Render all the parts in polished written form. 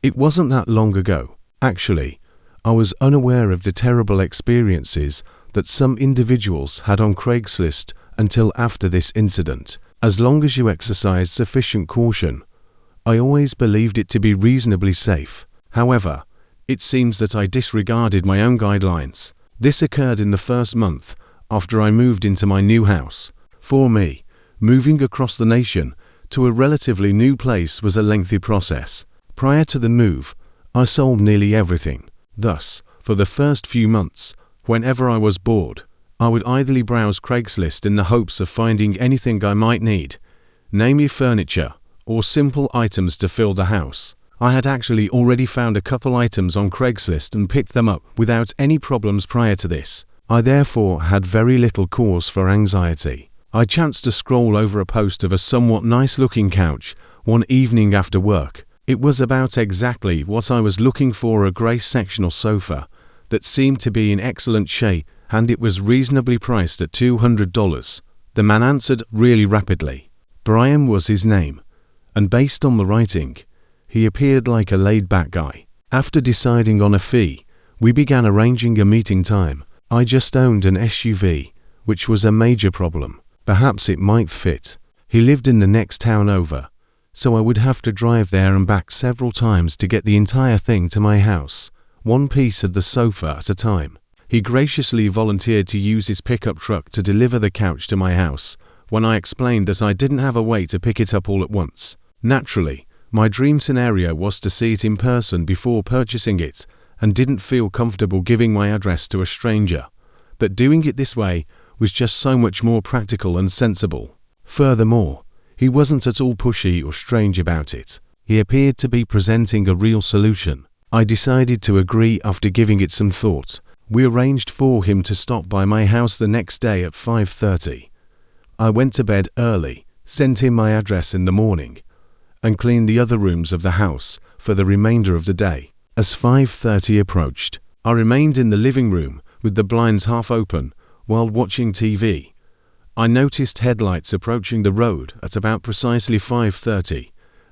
It wasn't that long ago, actually. I was unaware of the terrible experiences that some individuals had on Craigslist until after this incident. As long as you exercise sufficient caution, I always believed it to be reasonably safe. However, it seems that I disregarded my own guidelines. This occurred in the first month after I moved into my new house. For me, moving across the nation to a relatively new place was a lengthy process. Prior to the move, I sold nearly everything. Thus, for the first few months, whenever I was bored, I would idly browse Craigslist in the hopes of finding anything I might need, namely furniture or simple items to fill the house. I had actually already found a couple items on Craigslist and picked them up without any problems prior to this. I therefore had very little cause for anxiety. I chanced to scroll over a post of a somewhat nice-looking couch one evening after work. It was about exactly what I was looking for, a grey sectional sofa that seemed to be in excellent shape, and it was reasonably priced at $200. The man answered really rapidly. Brian was his name, and based on the writing, he appeared like a laid-back guy. After deciding on a fee, we began arranging a meeting time. I just owned an SUV, which was a major problem. Perhaps it might fit. He lived in the next town over, so I would have to drive there and back several times to get the entire thing to my house, one piece of the sofa at a time. He graciously volunteered to use his pickup truck to deliver the couch to my house when I explained that I didn't have a way to pick it up all at once. Naturally, my dream scenario was to see it in person before purchasing it, and didn't feel comfortable giving my address to a stranger. But doing it this way was just so much more practical and sensible. Furthermore, he wasn't at all pushy or strange about it. He appeared to be presenting a real solution. I decided to agree after giving it some thought. We arranged for him to stop by my house the next day at 5:30. I went to bed early, sent him my address in the morning, and cleaned the other rooms of the house for the remainder of the day. As 5:30 approached, I remained in the living room with the blinds half open while watching TV. I noticed headlights approaching the road at about precisely 5:30.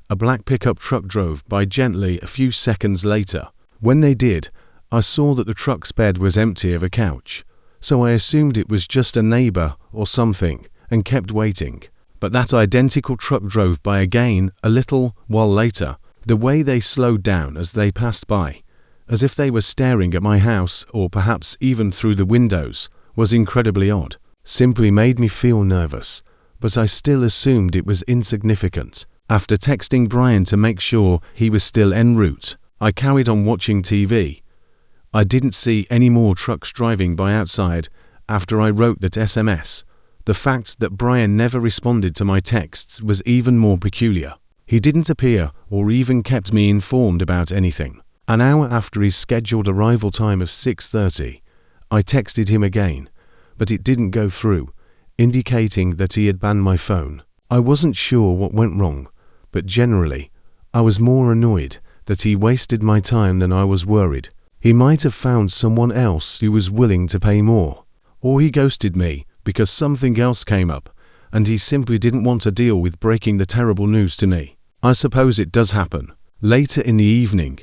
A black pickup truck drove by gently a few seconds later. When they did, I saw that the truck's bed was empty of a couch, so I assumed it was just a neighbor or something and kept waiting. But that identical truck drove by again a little while later. The way they slowed down as they passed by, as if they were staring at my house or perhaps even through the windows, was incredibly odd. Simply made me feel nervous, but I still assumed it was insignificant. After texting Brian to make sure he was still en route, I carried on watching TV. I didn't see any more trucks driving by outside after I wrote that SMS. The fact that Brian never responded to my texts was even more peculiar. He didn't appear or even kept me informed about anything. An hour after his scheduled arrival time of 6:30, I texted him again, but it didn't go through, indicating that he had banned my phone. I wasn't sure what went wrong, but generally, I was more annoyed that he wasted my time than I was worried. He might have found someone else who was willing to pay more, or he ghosted me because something else came up, and he simply didn't want to deal with breaking the terrible news to me. I suppose it does happen. Later in the evening,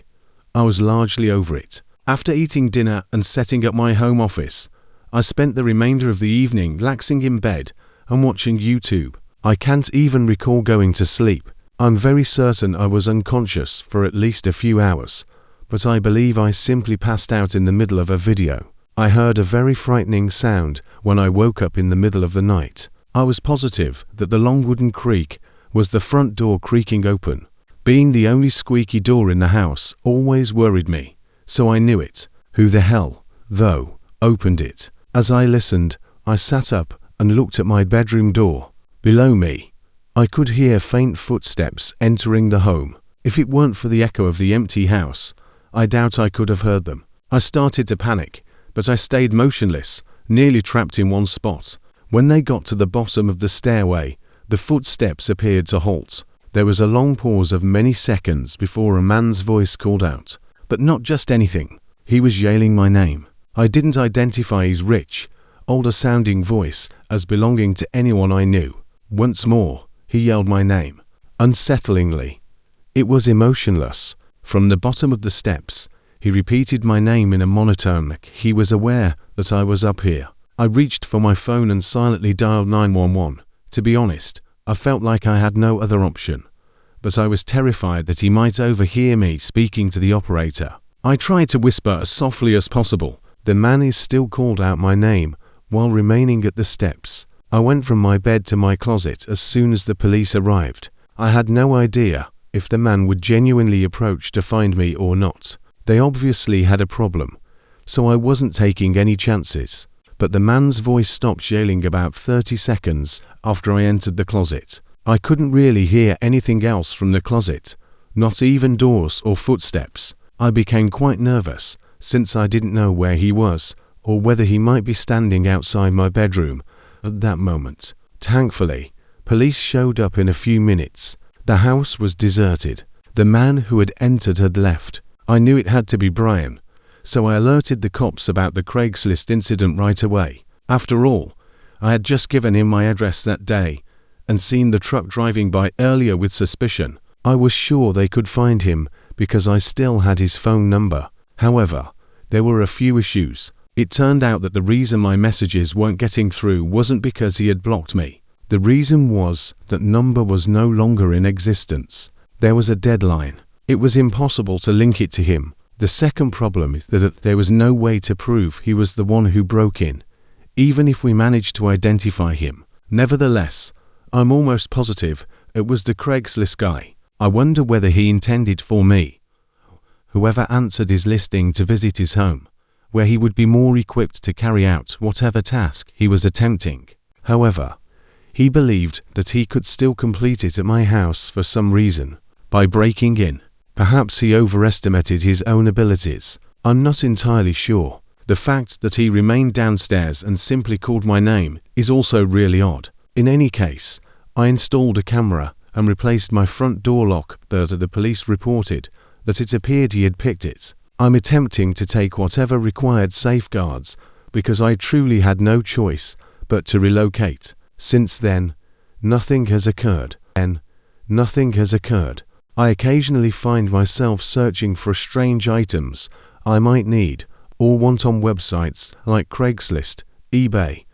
I was largely over it. After eating dinner and setting up my home office, I spent the remainder of the evening relaxing in bed and watching YouTube. I can't even recall going to sleep. I'm very certain I was unconscious for at least a few hours, but I believe I simply passed out in the middle of a video. I heard a very frightening sound when I woke up in the middle of the night. I was positive that the long wooden creak was the front door creaking open. Being the only squeaky door in the house always worried me, so I knew it. Who the hell, though, opened it? As I listened, I sat up and looked at my bedroom door. Below me, I could hear faint footsteps entering the home. If it weren't for the echo of the empty house, I doubt I could have heard them. I started to panic, but I stayed motionless, nearly trapped in one spot. When they got to the bottom of the stairway, the footsteps appeared to halt. There was a long pause of many seconds before a man's voice called out, but not just anything. He was yelling my name. I didn't identify his rich, older-sounding voice as belonging to anyone I knew. Once more, he yelled my name. Unsettlingly, it was emotionless, From the bottom of the steps, he repeated my name in a monotone like he was aware that I was up here. I reached for my phone and silently dialed 911. To be honest, I felt like I had no other option, but I was terrified that he might overhear me speaking to the operator. I tried to whisper as softly as possible. The man is still called out my name while remaining at the steps. I went from my bed to my closet as soon as the police arrived. I had no idea if the man would genuinely approach to find me or not. They obviously had a problem, so I wasn't taking any chances. But the man's voice stopped yelling about 30 seconds after I entered the closet. I couldn't really hear anything else from the closet, not even doors or footsteps. I became quite nervous since I didn't know where he was or whether he might be standing outside my bedroom at that moment. Thankfully, police showed up in a few minutes. The house was deserted. The man who had entered had left. I knew it had to be Brian, so I alerted the cops about the Craigslist incident right away. After all, I had just given him my address that day and seen the truck driving by earlier with suspicion. I was sure they could find him because I still had his phone number. However, there were a few issues. It turned out that the reason my messages weren't getting through wasn't because he had blocked me. The reason was that number was no longer in existence. There was a deadline. It was impossible to link it to him. The second problem is that there was no way to prove he was the one who broke in, even if we managed to identify him. Nevertheless, I'm almost positive it was the Craigslist guy. I wonder whether he intended for me, whoever answered his listing, to visit his home, where he would be more equipped to carry out whatever task he was attempting. However, he believed that he could still complete it at my house for some reason, by breaking in. Perhaps he overestimated his own abilities. I'm not entirely sure. The fact that he remained downstairs and simply called my name is also really odd. In any case, I installed a camera and replaced my front door lock, but the police reported that it appeared he had picked it. I'm attempting to take whatever required safeguards because I truly had no choice but to relocate. Since then, nothing has occurred. I occasionally find myself searching for strange items I might need or want on websites like Craigslist, eBay,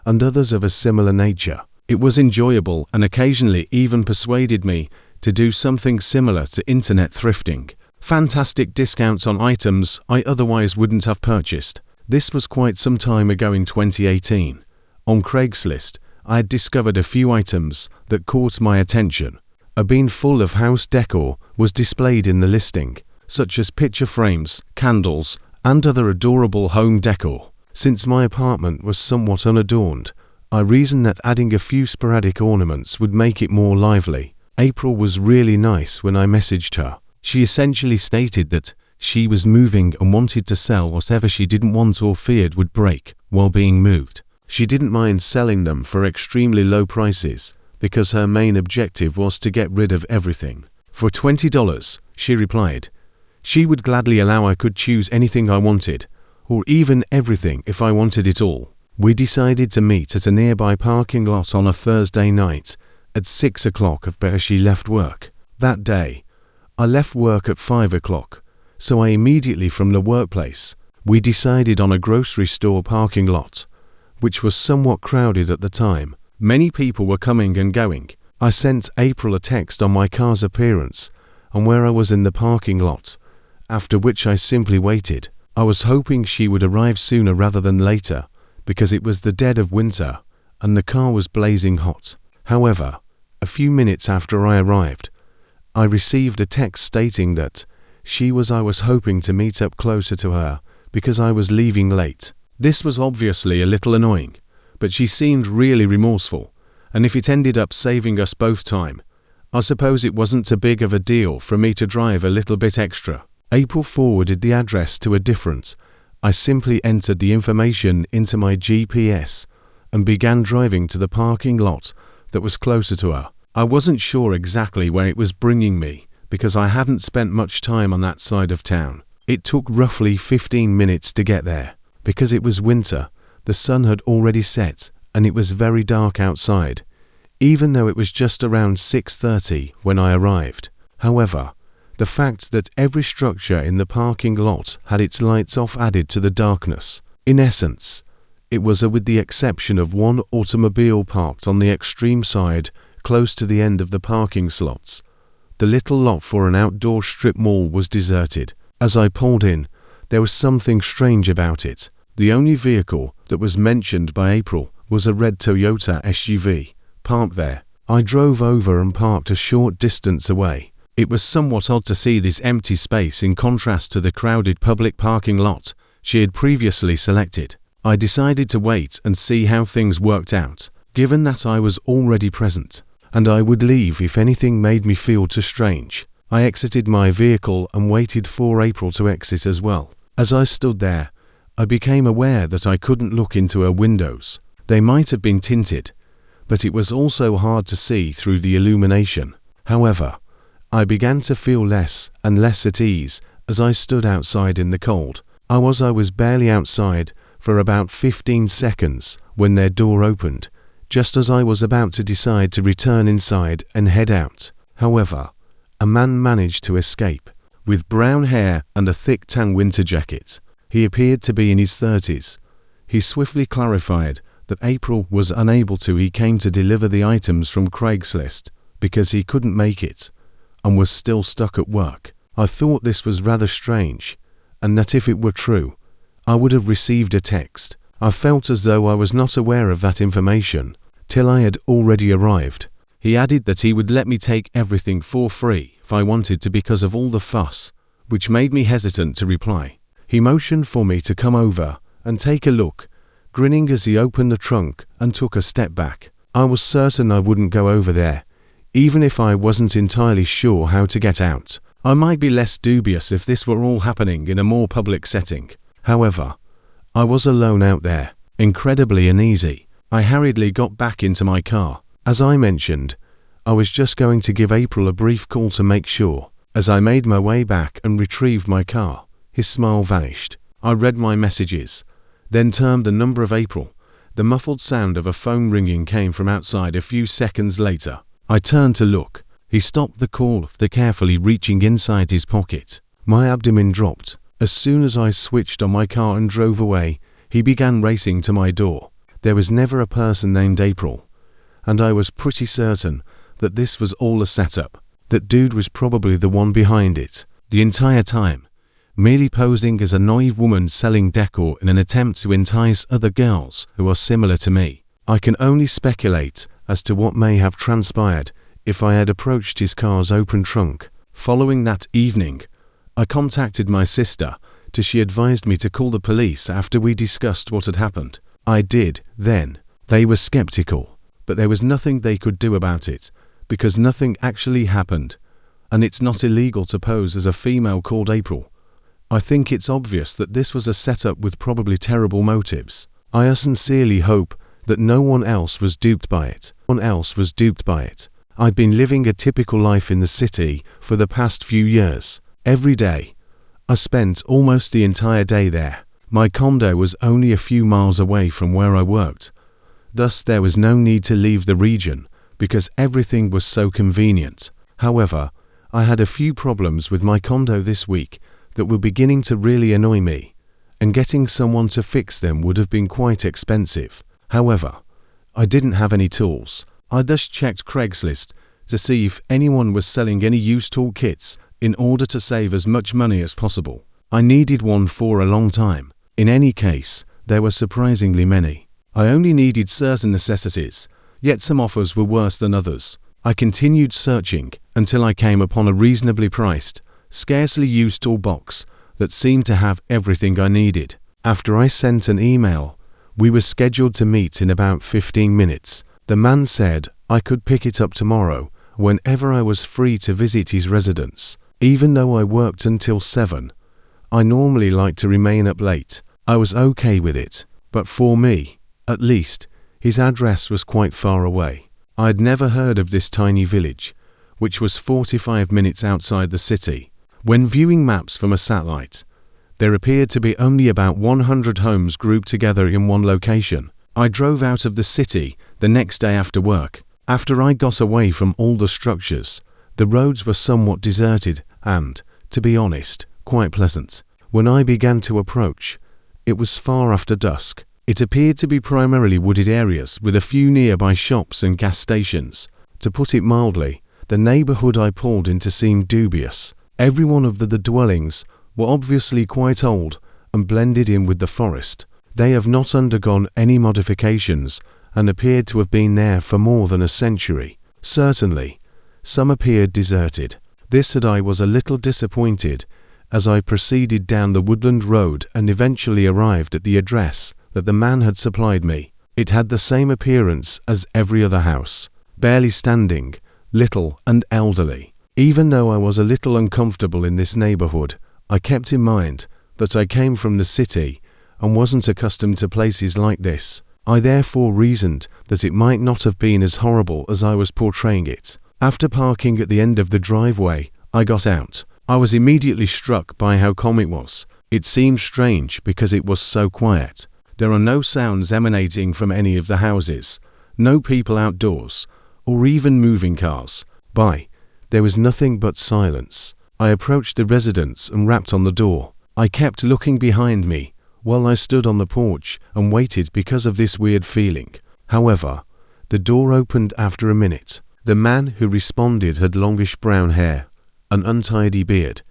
and others of a similar nature. It was enjoyable and occasionally even persuaded me to do something similar to internet thrifting. Fantastic discounts on items I otherwise wouldn't have purchased. This was quite some time ago in 2018. On Craigslist, I had discovered a few items that caught my attention. A bin full of house decor was displayed in the listing, such as picture frames, candles, and other adorable home decor. Since my apartment was somewhat unadorned, I reasoned that adding a few sporadic ornaments would make it more lively. April was really nice when I messaged her. She essentially stated that she was moving and wanted to sell whatever she didn't want or feared would break while being moved. She didn't mind selling them for extremely low prices because her main objective was to get rid of everything. For $20, she replied, she would gladly allow I could choose anything I wanted, or even everything if I wanted it all. We decided to meet at a nearby parking lot on a Thursday night at 6 o'clock after she left work. That day, I left work at 5 o'clock, so I immediately from the workplace, we decided on a grocery store parking lot, which was somewhat crowded at the time. Many people were coming and going. I sent April a text on my car's appearance and where I was in the parking lot, after which I simply waited. I was hoping she would arrive sooner rather than later, because it was the dead of winter and the car was blazing hot. However, a few minutes after I arrived, I received a text stating that I was hoping to meet up closer to her because I was leaving late. This was obviously a little annoying, but she seemed really remorseful, and if it ended up saving us both time, I suppose it wasn't too big of a deal for me to drive a little bit extra. April forwarded the address to a different. I simply entered the information into my GPS and began driving to the parking lot that was closer to her. I wasn't sure exactly where it was bringing me because I hadn't spent much time on that side of town. It took roughly 15 minutes to get there. Because it was winter, the sun had already set and it was very dark outside, even though it was just around 6:30 when I arrived. However, The fact that every structure in the parking lot had its lights off added to the darkness. In essence, it was with the exception of one automobile parked on the extreme side, close to the end of the parking slots. The little lot for an outdoor strip mall was deserted. As I pulled in, there was something strange about it. The only vehicle that was mentioned by April was a red Toyota SUV, parked there. I drove over and parked a short distance away. It was somewhat odd to see this empty space in contrast to the crowded public parking lot she had previously selected. I decided to wait and see how things worked out, given that I was already present, and I would leave if anything made me feel too strange. I exited my vehicle and waited for April to exit as well. As I stood there, I became aware that I couldn't look into her windows. They might have been tinted, but it was also hard to see through the illumination. However, I began to feel less and less at ease as I stood outside in the cold. I was barely outside for about 15 seconds when their door opened, just as I was about to decide to return inside and head out. However, a man managed to escape. With brown hair and a thick tan winter jacket, he appeared to be in his 30s. He swiftly clarified that April was unable to. He came to deliver the items from Craigslist because he couldn't make it and was still stuck at work. I thought this was rather strange, and that if it were true, I would have received a text. I felt as though I was not aware of that information till I had already arrived. He added that he would let me take everything for free if I wanted to because of all the fuss, which made me hesitant to reply. He motioned for me to come over and take a look, grinning as he opened the trunk and took a step back. I was certain I wouldn't go over there, even if I wasn't entirely sure how to get out. I might be less dubious if this were all happening in a more public setting. However, I was alone out there, incredibly uneasy. I hurriedly got back into my car. As I mentioned, I was just going to give April a brief call to make sure. As I made my way back and retrieved my car, his smile vanished. I read my messages, then turned the number of April. The muffled sound of a phone ringing came from outside a few seconds later. I turned to look. He stopped the call after carefully reaching inside his pocket. My abdomen dropped. As soon as I switched on my car and drove away, he began racing to my door. There was never a person named April, and I was pretty certain that this was all a setup. That dude was probably the one behind it, the entire time, merely posing as a naive woman selling decor in an attempt to entice other girls who are similar to me. I can only speculate as to what may have transpired if I had approached his car's open trunk. Following that evening, I contacted my sister till she advised me to call the police after we discussed what had happened. I did then. They were skeptical, but there was nothing they could do about it because nothing actually happened, and it's not illegal to pose as a female called April. I think it's obvious that this was a setup with probably terrible motives. I sincerely hope that no one else was duped by it. I'd been living a typical life in the city for the past few years. Every day, I spent almost the entire day there. My condo was only a few miles away from where I worked. Thus, there was no need to leave the region because everything was so convenient. However, I had a few problems with my condo this week that were beginning to really annoy me, and getting someone to fix them would have been quite expensive. However, I didn't have any tools. I thus checked Craigslist to see if anyone was selling any used tool kits in order to save as much money as possible. I needed one for a long time. In any case, there were surprisingly many. I only needed certain necessities, yet some offers were worse than others. I continued searching until I came upon a reasonably priced, scarcely used toolbox that seemed to have everything I needed. After I sent an email, we were scheduled to meet in about 15 minutes. The man said I could pick it up tomorrow whenever I was free to visit his residence. Even though I worked until 7, I normally like to remain up late. I was okay with it, but for me, at least, his address was quite far away. I had never heard of this tiny village, which was 45 minutes outside the city. When viewing maps from a satellite, there appeared to be only about 100 homes grouped together in one location. I drove out of the city the next day after work. After I got away from all the structures, the roads were somewhat deserted and, to be honest, quite pleasant. When I began to approach, it was far after dusk. It appeared to be primarily wooded areas with a few nearby shops and gas stations. To put it mildly, the neighborhood I pulled into seemed dubious. Every one of the dwellings were obviously quite old and blended in with the forest. They have not undergone any modifications and appeared to have been there for more than a century. Certainly, some appeared deserted. This and I was a little disappointed as I proceeded down the woodland road and eventually arrived at the address that the man had supplied me. It had the same appearance as every other house, barely standing, little and elderly. Even though I was a little uncomfortable in this neighborhood, I kept in mind that I came from the city and wasn't accustomed to places like this. I therefore reasoned that it might not have been as horrible as I was portraying it. After parking at the end of the driveway, I got out. I was immediately struck by how calm it was. It seemed strange because it was so quiet. There are no sounds emanating from any of the houses, no people outdoors, or even moving cars. There was nothing but silence. I approached the residence and rapped on the door. I kept looking behind me while I stood on the porch and waited because of this weird feeling. However, the door opened after a minute. The man who responded had longish brown hair, an untidy beard,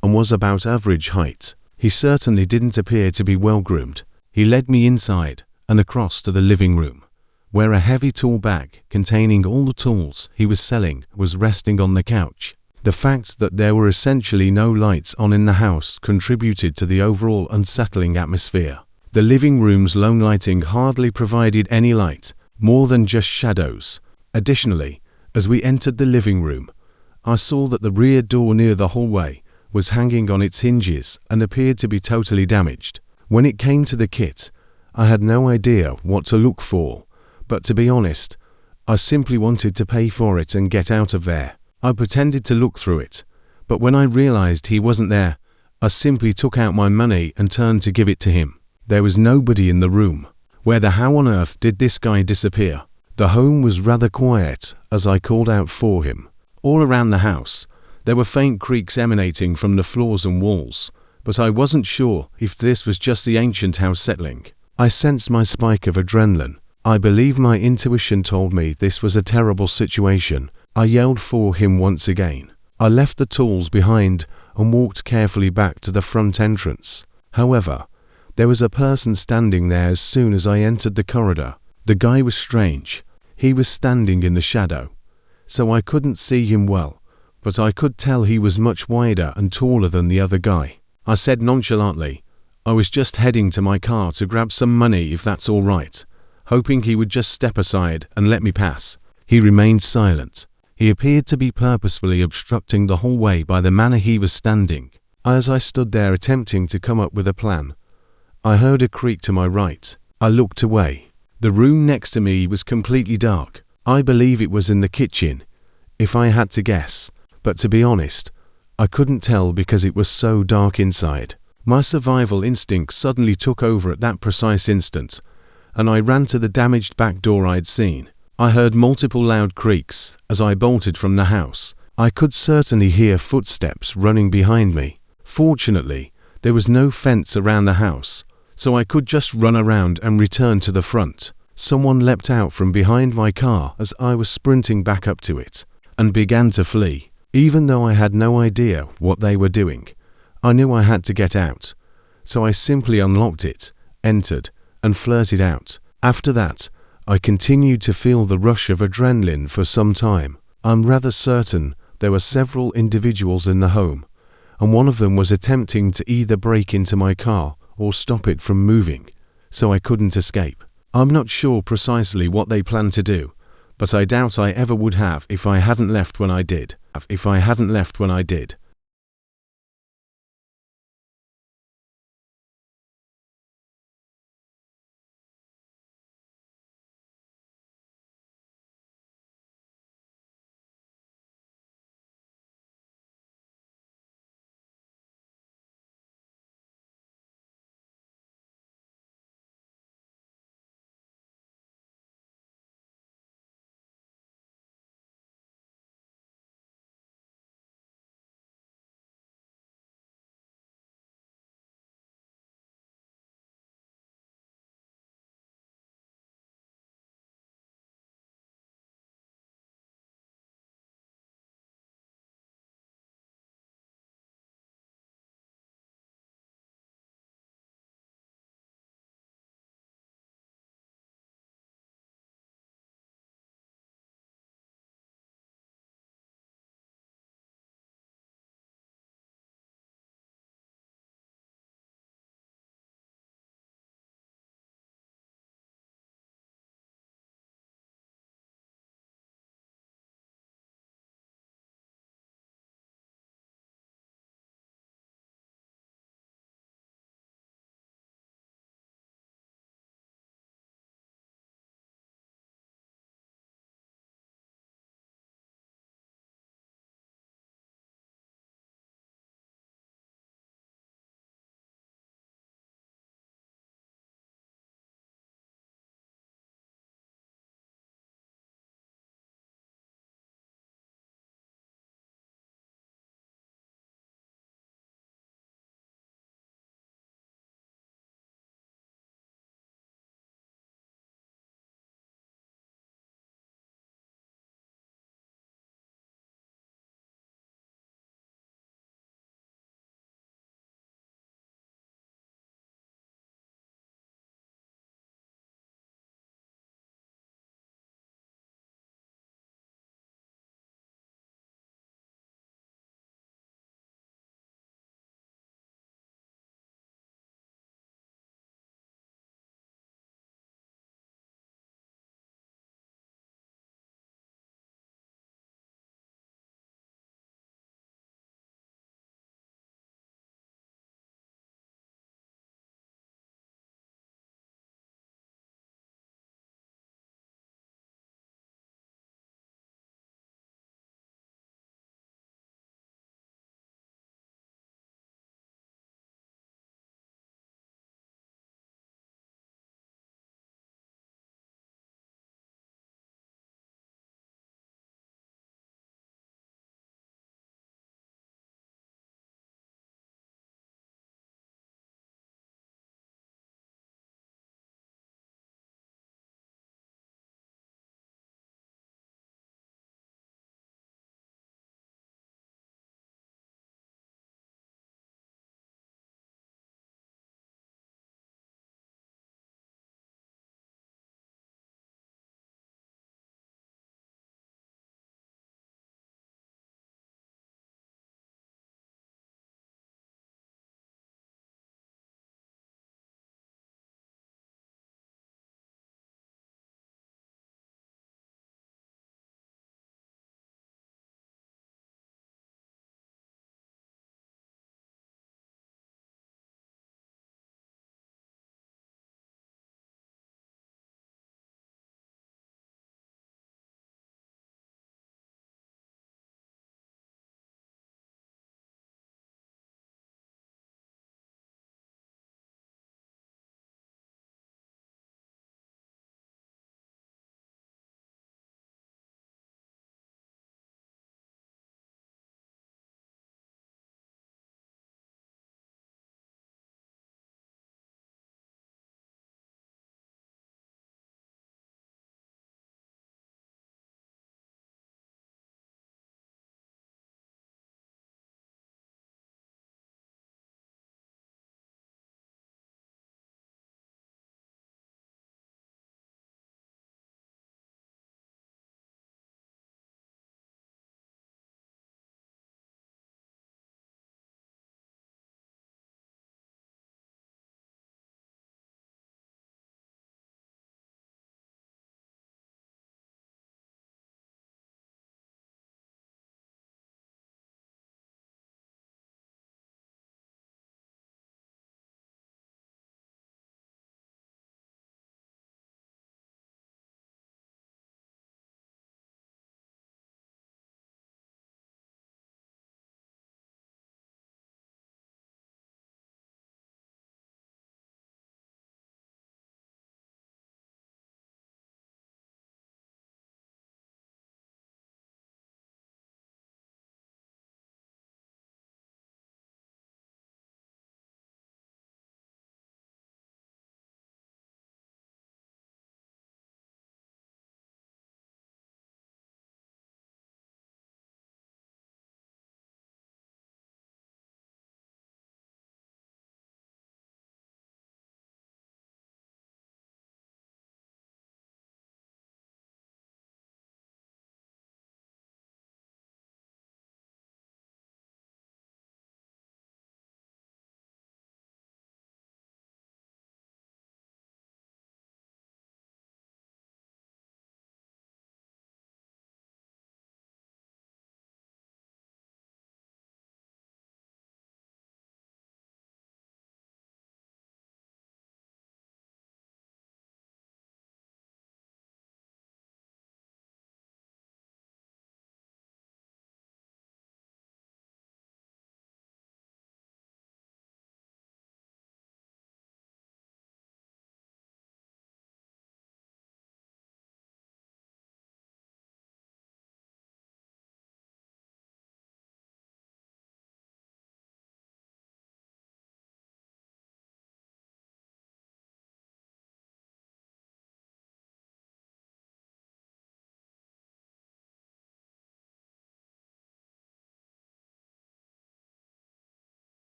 and was about average height. He certainly didn't appear to be well groomed. He led me inside and across to the living room, where a heavy tool bag containing all the tools he was selling was resting on the couch. The fact that there were essentially no lights on in the house contributed to the overall unsettling atmosphere. The living room's lone lighting hardly provided any light, more than just shadows. Additionally, as we entered the living room, I saw that the rear door near the hallway was hanging on its hinges and appeared to be totally damaged. When it came to the kit, I had no idea what to look for, but to be honest, I simply wanted to pay for it and get out of there. I pretended to look through it, but when I realized he wasn't there, I simply took out my money and turned to give it to him. There was nobody in the room. Where the how on earth did this guy disappear? The home was rather quiet as I called out for him. All around the house, there were faint creaks emanating from the floors and walls, but I wasn't sure if this was just the ancient house settling. I sensed my spike of adrenaline. I believe my intuition told me this was a terrible situation. I yelled for him once again. I left the tools behind and walked carefully back to the front entrance. However, there was a person standing there as soon as I entered the corridor. The guy was strange. He was standing in the shadow, so I couldn't see him well, but I could tell he was much wider and taller than the other guy. I said nonchalantly, I was just heading to my car to grab some money if that's all right, hoping he would just step aside and let me pass. He remained silent. He appeared to be purposefully obstructing the hallway by the manner he was standing. As I stood there attempting to come up with a plan, I heard a creak to my right. I looked away. The room next to me was completely dark. I believe it was in the kitchen, if I had to guess, but to be honest, I couldn't tell because it was so dark inside. My survival instinct suddenly took over at that precise instant, and I ran to the damaged back door I'd seen. I heard multiple loud creaks as I bolted from the house. I could certainly hear footsteps running behind me. Fortunately, there was no fence around the house, so I could just run around and return to the front. Someone leapt out from behind my car as I was sprinting back up to it, and began to flee. Even though I had no idea what they were doing, I knew I had to get out, so I simply unlocked it, entered, and flirted out. After that, I continued to feel the rush of adrenaline for some time. I'm rather certain there were several individuals in the home, and one of them was attempting to either break into my car or stop it from moving, so I couldn't escape. I'm not sure precisely what they planned to do, but I doubt I ever would have if I hadn't left when I did.